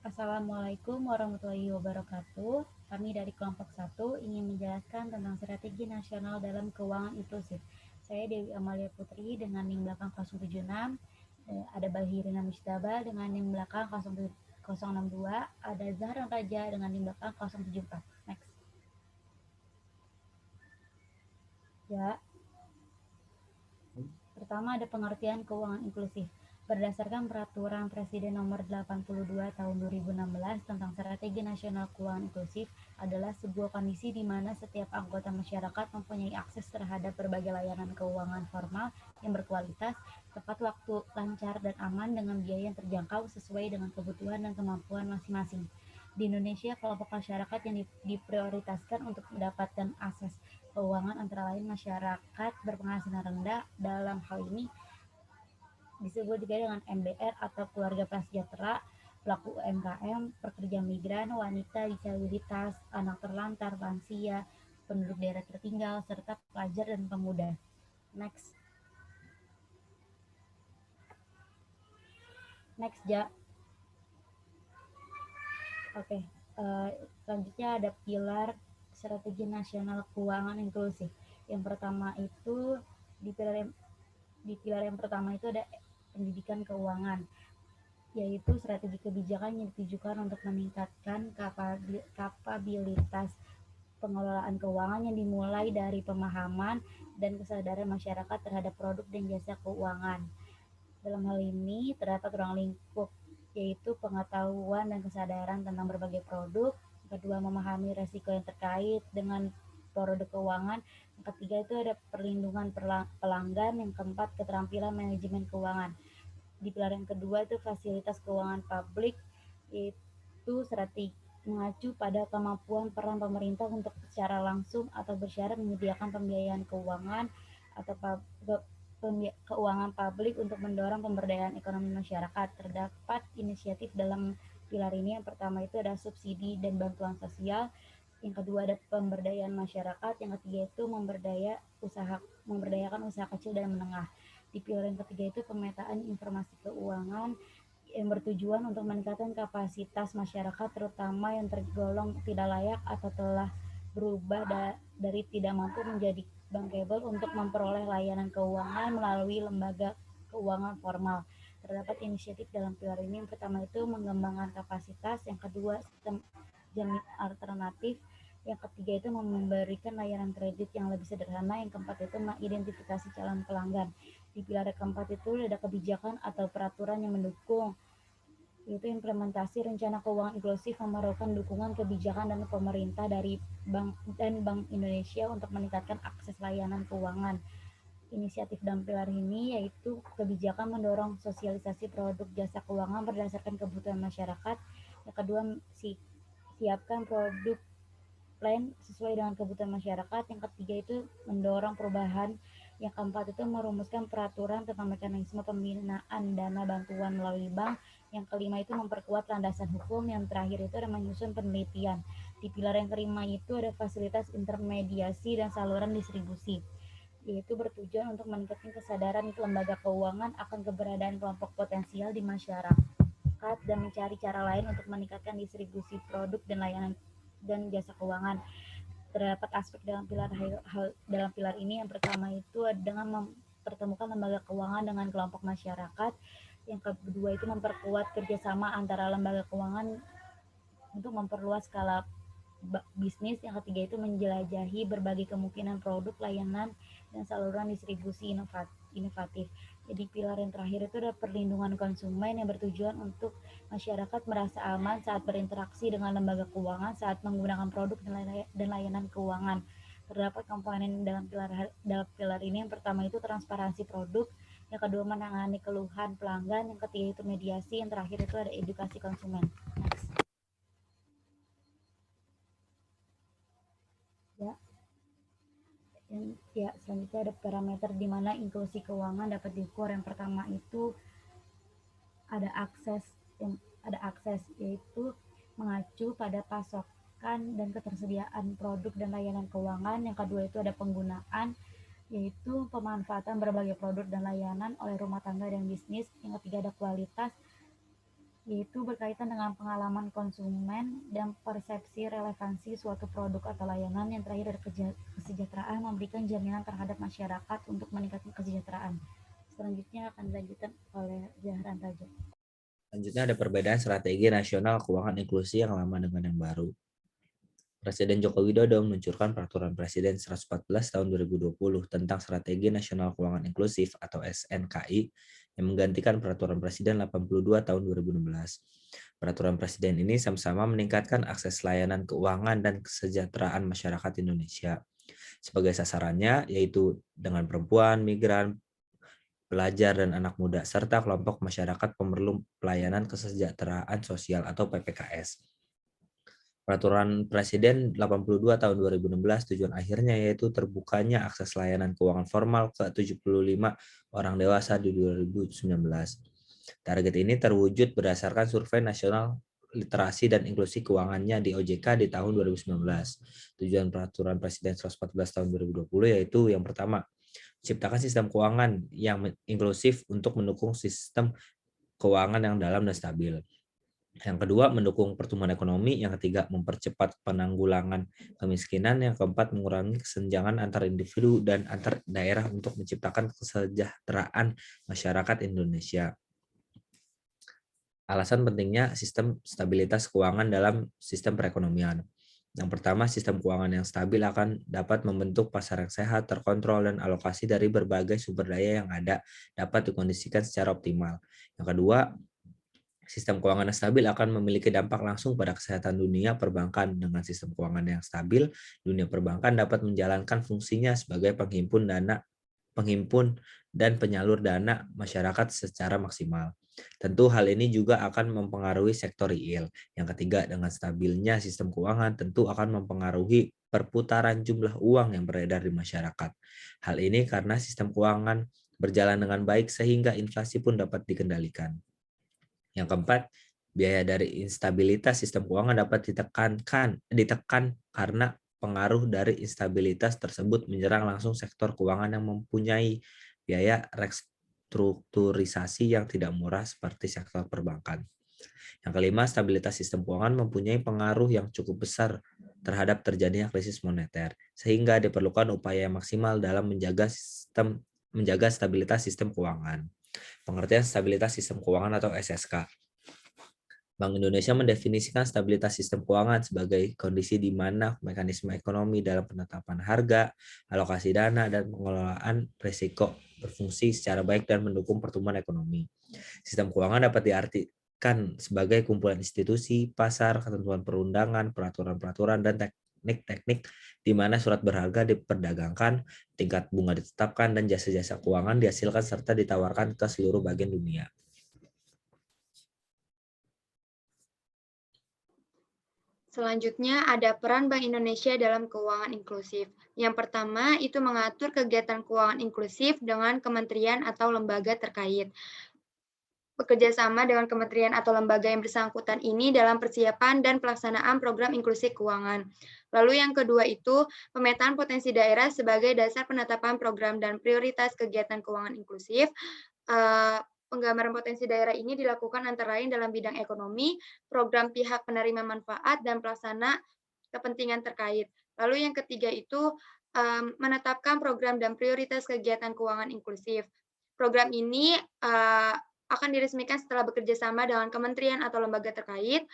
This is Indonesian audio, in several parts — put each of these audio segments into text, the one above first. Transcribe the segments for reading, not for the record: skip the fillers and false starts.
Assalamualaikum warahmatullahi wabarakatuh. Kami dari kelompok 1 ingin menjelaskan tentang strategi nasional dalam keuangan inklusif. Saya Dewi Amalia Putri dengan NIM belakang 076. Ada Bahirina Mushtaba dengan NIM belakang 062. Ada Zahran Raja dengan NIM belakang 074. Next. Ya. Pertama ada pengertian keuangan inklusif. Berdasarkan Peraturan Presiden Nomor 82 Tahun 2016 tentang Strategi Nasional Keuangan Inklusif adalah sebuah kondisi di mana setiap anggota masyarakat mempunyai akses terhadap berbagai layanan keuangan formal yang berkualitas, tepat waktu, lancar, dan aman dengan biaya yang terjangkau sesuai dengan kebutuhan dan kemampuan masing-masing. Di Indonesia, kelompok masyarakat yang diprioritaskan untuk mendapatkan akses keuangan antara lain masyarakat berpenghasilan rendah, dalam hal ini disebut juga dengan MBR atau keluarga prasejahtera, pelaku UMKM, pekerja migran, wanita disabilitas, anak terlantar, lansia, penduduk daerah tertinggal, serta pelajar dan pemuda. Next. Next, Ja. Oke. Selanjutnya ada pilar strategi nasional keuangan inklusif. Yang pertama itu di pilar yang pertama itu ada pendidikan keuangan, yaitu strategi kebijakan yang ditujukan untuk meningkatkan kapabilitas pengelolaan keuangan yang dimulai dari pemahaman dan kesadaran masyarakat terhadap produk dan jasa keuangan. Dalam hal ini terdapat ruang lingkup, yaitu pengetahuan dan kesadaran tentang berbagai produk. Yang kedua, memahami resiko yang terkait dengan produk keuangan. Yang ketiga itu ada perlindungan pelanggan. Yang keempat, keterampilan manajemen keuangan. Di pilar yang kedua itu fasilitas keuangan publik, yaitu strategi mengacu pada kemampuan peran pemerintah untuk secara langsung atau bersyarat menyediakan pembiayaan keuangan atau keuangan publik untuk mendorong pemberdayaan ekonomi masyarakat. Terdapat inisiatif dalam pilar ini. Yang pertama itu ada subsidi dan bantuan sosial. Yang kedua ada pemberdayaan masyarakat. Yang ketiga itu memberdayakan usaha kecil dan menengah. Di pilar yang ketiga itu pemetaan informasi keuangan yang bertujuan untuk meningkatkan kapasitas masyarakat, terutama yang tergolong tidak layak atau telah berubah dari tidak mampu menjadi bankable untuk memperoleh layanan keuangan melalui lembaga keuangan formal. Terdapat inisiatif dalam pilar ini. Yang pertama itu mengembangkan kapasitas, yang kedua sistem jamin alternatif, yang ketiga itu memberikan layanan kredit yang lebih sederhana, yang keempat itu mengidentifikasi calon pelanggan. Di pilar keempat itu ada kebijakan atau peraturan yang mendukung, yaitu implementasi rencana keuangan inklusif memerlukan dukungan kebijakan dan pemerintah dari Bank Indonesia untuk meningkatkan akses layanan keuangan. Inisiatif dalam pilar ini yaitu kebijakan mendorong sosialisasi produk jasa keuangan berdasarkan kebutuhan masyarakat. Yang kedua, siapkan produk plan sesuai dengan kebutuhan masyarakat. Yang ketiga itu mendorong perubahan. Yang keempat itu merumuskan peraturan tentang mekanisme pembinaan dana bantuan melalui bank. Yang kelima itu memperkuat landasan hukum. Yang terakhir itu ada menyusun penelitian. Di pilar yang kelima itu ada fasilitas intermediasi dan saluran distribusi, yaitu bertujuan untuk meningkatkan kesadaran lembaga keuangan akan keberadaan kelompok potensial di masyarakat dan mencari cara lain untuk meningkatkan distribusi produk dan layanan dan jasa keuangan. Terdapat aspek dalam pilar ini. Yang pertama itu dengan mempertemukan lembaga keuangan dengan kelompok masyarakat. Yang kedua itu memperkuat kerjasama antara lembaga keuangan untuk memperluas skala bisnis. Yang ketiga itu menjelajahi berbagai kemungkinan produk, layanan, dan saluran distribusi inovatif. Jadi pilar yang terakhir itu adalah perlindungan konsumen yang bertujuan untuk masyarakat merasa aman saat berinteraksi dengan lembaga keuangan saat menggunakan produk dan layanan keuangan. Terdapat komponen dalam pilar ini. Yang pertama itu transparansi produk, yang kedua menangani keluhan pelanggan, yang ketiga itu mediasi, yang terakhir itu ada edukasi konsumen. Next. Ya, selanjutnya ada parameter di mana inklusi keuangan dapat diukur. Yang pertama itu ada akses, yaitu mengacu pada pasokan dan ketersediaan produk dan layanan keuangan. Yang kedua itu ada penggunaan, yaitu pemanfaatan berbagai produk dan layanan oleh rumah tangga dan bisnis. Yang ketiga ada kualitas, yaitu berkaitan dengan pengalaman konsumen dan persepsi relevansi suatu produk atau layanan. Yang terakhir dari kesejahteraan, memberikan jaminan terhadap masyarakat untuk meningkatkan kesejahteraan. Selanjutnya akan dilanjutkan oleh Zahran Tajo. Selanjutnya ada perbedaan strategi nasional keuangan inklusi yang lama dengan yang baru. Presiden Joko Widodo meluncurkan Peraturan Presiden 114 tahun 2020 tentang Strategi Nasional Keuangan Inklusif atau SNKI yang menggantikan Peraturan Presiden 82 tahun 2016. Peraturan Presiden ini sama-sama meningkatkan akses layanan keuangan dan kesejahteraan masyarakat Indonesia. Sebagai sasarannya yaitu dengan perempuan, migran, pelajar dan anak muda, serta kelompok masyarakat pemerlu pelayanan kesejahteraan sosial atau PPKS. Peraturan Presiden 82 tahun 2016 tujuan akhirnya yaitu terbukanya akses layanan keuangan formal ke 75 orang dewasa di 2019. Target ini terwujud berdasarkan survei nasional literasi dan inklusi keuangannya di OJK di tahun 2019. Tujuan Peraturan Presiden 114 tahun 2020 yaitu yang pertama, menciptakan sistem keuangan yang inklusif untuk mendukung sistem keuangan yang dalam dan stabil. Yang kedua, mendukung pertumbuhan ekonomi. Yang ketiga, mempercepat penanggulangan kemiskinan. Yang keempat, mengurangi kesenjangan antar individu dan antar daerah untuk menciptakan kesejahteraan masyarakat Indonesia. Alasan pentingnya sistem stabilitas keuangan dalam sistem perekonomian. Yang pertama, sistem keuangan yang stabil akan dapat membentuk pasar yang sehat, terkontrol, dan alokasi dari berbagai sumber daya yang ada dapat dikondisikan secara optimal. Yang kedua, sistem keuangan yang stabil akan memiliki dampak langsung pada kesehatan dunia perbankan. Dengan sistem keuangan yang stabil, dunia perbankan dapat menjalankan fungsinya sebagai penghimpun dan penyalur dana masyarakat secara maksimal. Tentu hal ini juga akan mempengaruhi sektor real. Yang ketiga, dengan stabilnya sistem keuangan tentu akan mempengaruhi perputaran jumlah uang yang beredar di masyarakat. Hal ini karena sistem keuangan berjalan dengan baik sehingga inflasi pun dapat dikendalikan. Yang keempat, biaya dari instabilitas sistem keuangan dapat ditekan karena pengaruh dari instabilitas tersebut menyerang langsung sektor keuangan yang mempunyai biaya restrukturisasi yang tidak murah seperti sektor perbankan. Yang kelima, stabilitas sistem keuangan mempunyai pengaruh yang cukup besar terhadap terjadinya krisis moneter, sehingga diperlukan upaya yang maksimal dalam menjaga stabilitas sistem keuangan. Pengertian stabilitas sistem keuangan atau SSK. Bank Indonesia mendefinisikan stabilitas sistem keuangan sebagai kondisi di mana mekanisme ekonomi dalam penetapan harga, alokasi dana, dan pengelolaan risiko berfungsi secara baik dan mendukung pertumbuhan ekonomi. Sistem keuangan dapat diartikan sebagai kumpulan institusi, pasar, ketentuan perundangan, peraturan-peraturan, dan teknik-teknik di mana surat berharga diperdagangkan, tingkat bunga ditetapkan, dan jasa-jasa keuangan dihasilkan serta ditawarkan ke seluruh bagian dunia. Selanjutnya ada peran Bank Indonesia dalam keuangan inklusif. Yang pertama itu mengatur kegiatan keuangan inklusif dengan kementerian atau lembaga terkait. Bekerja sama dengan kementerian atau lembaga yang bersangkutan ini dalam persiapan dan pelaksanaan program inklusi keuangan. Lalu yang kedua itu pemetaan potensi daerah sebagai dasar penetapan program dan prioritas kegiatan keuangan inklusif. Penggambaran potensi daerah ini dilakukan antara lain dalam bidang ekonomi, program pihak penerima manfaat, dan pelaksana kepentingan terkait. Lalu yang ketiga itu menetapkan program dan prioritas kegiatan keuangan inklusif. Program ini akan diresmikan setelah bekerja sama dengan kementerian atau lembaga terkait.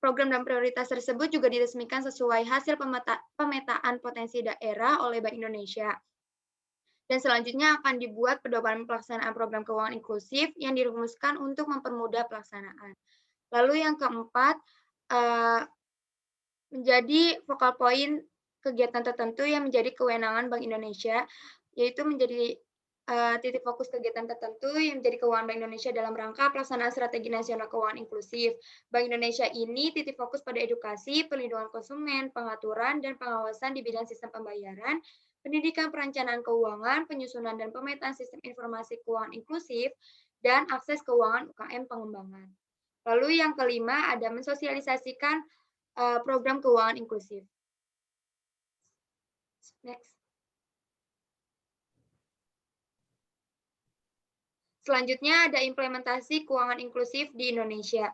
Program dan prioritas tersebut juga diresmikan sesuai hasil pemetaan potensi daerah oleh Bank Indonesia. Dan selanjutnya akan dibuat pedoman pelaksanaan program keuangan inklusif yang dirumuskan untuk mempermudah pelaksanaan. Lalu yang keempat, menjadi focal point kegiatan tertentu yang menjadi kewenangan Bank Indonesia, yaitu menjadi titik fokus kegiatan tertentu yang menjadi kewenangan Bank Indonesia dalam rangka pelaksanaan strategi nasional keuangan inklusif. Bank Indonesia ini titik fokus pada edukasi, perlindungan konsumen, pengaturan, dan pengawasan di bidang sistem pembayaran, pendidikan perencanaan keuangan, penyusunan dan pemetaan sistem informasi keuangan inklusif, dan akses keuangan UKM pengembangan. Lalu yang kelima ada mensosialisasikan program keuangan inklusif. Next. Selanjutnya ada implementasi keuangan inklusif di Indonesia.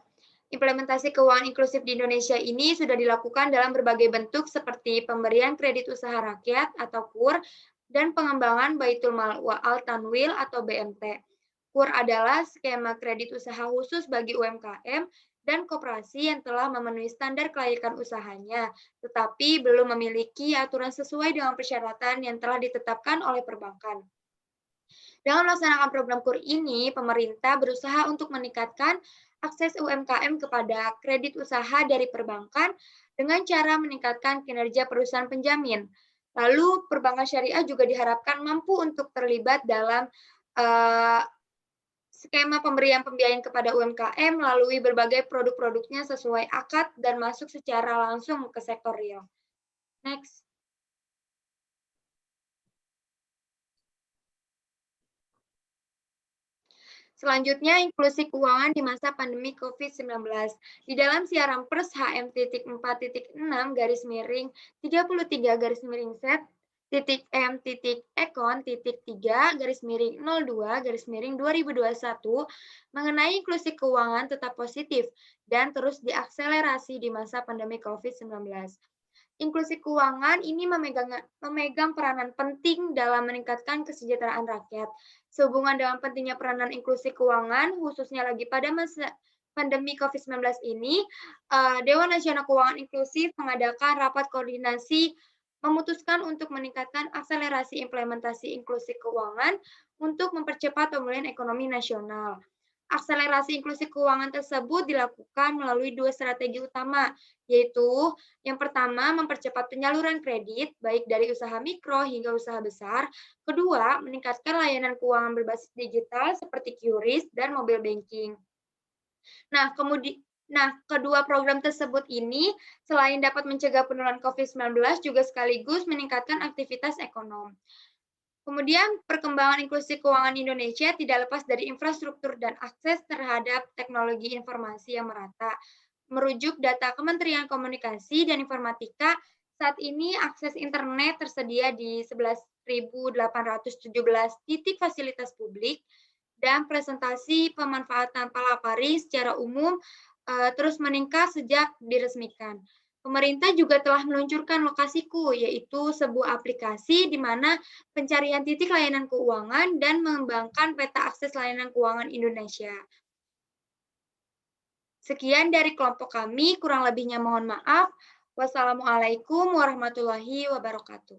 Implementasi keuangan inklusif di Indonesia ini sudah dilakukan dalam berbagai bentuk seperti pemberian kredit usaha rakyat atau KUR dan pengembangan Baitul Mal Al Tanwil atau BMT. KUR adalah skema kredit usaha khusus bagi UMKM dan koperasi yang telah memenuhi standar kelayakan usahanya, tetapi belum memiliki aturan sesuai dengan persyaratan yang telah ditetapkan oleh perbankan. Dalam melaksanakan program KUR ini, pemerintah berusaha untuk meningkatkan akses UMKM kepada kredit usaha dari perbankan dengan cara meningkatkan kinerja perusahaan penjamin. Lalu, perbankan syariah juga diharapkan mampu untuk terlibat dalam skema pemberian pembiayaan kepada UMKM melalui berbagai produk-produknya sesuai akad dan masuk secara langsung ke sektor real. Next. Selanjutnya, inklusi keuangan di masa pandemi COVID-19. Di dalam siaran pers HM.4.6-3.M.econ-3 mengenai inklusi keuangan tetap positif dan terus diakselerasi di masa pandemi COVID-19. Inklusi keuangan ini memegang peranan penting dalam meningkatkan kesejahteraan rakyat. Sehubungan dengan pentingnya peranan inklusi keuangan, khususnya lagi pada masa pandemi COVID-19 ini, Dewan Nasional Keuangan Inklusif mengadakan rapat koordinasi memutuskan untuk meningkatkan akselerasi implementasi inklusi keuangan untuk mempercepat pemulihan ekonomi nasional. Akselerasi inklusi keuangan tersebut dilakukan melalui 2 strategi utama, yaitu yang pertama mempercepat penyaluran kredit, baik dari usaha mikro hingga usaha besar. Kedua, meningkatkan layanan keuangan berbasis digital seperti QRIS dan mobile banking. Nah, kedua program tersebut ini selain dapat mencegah penularan COVID-19 juga sekaligus meningkatkan aktivitas ekonomi. Kemudian, perkembangan inklusi keuangan Indonesia tidak lepas dari infrastruktur dan akses terhadap teknologi informasi yang merata. Merujuk data Kementerian Komunikasi dan Informatika, saat ini akses internet tersedia di 11.817 titik fasilitas publik, dan presentasi pemanfaatan Palapari secara umum terus meningkat sejak diresmikan. Pemerintah juga telah meluncurkan Lokasiku, yaitu sebuah aplikasi di mana pencarian titik layanan keuangan dan mengembangkan peta akses layanan keuangan Indonesia. Sekian dari kelompok kami, kurang lebihnya mohon maaf. Wassalamualaikum warahmatullahi wabarakatuh.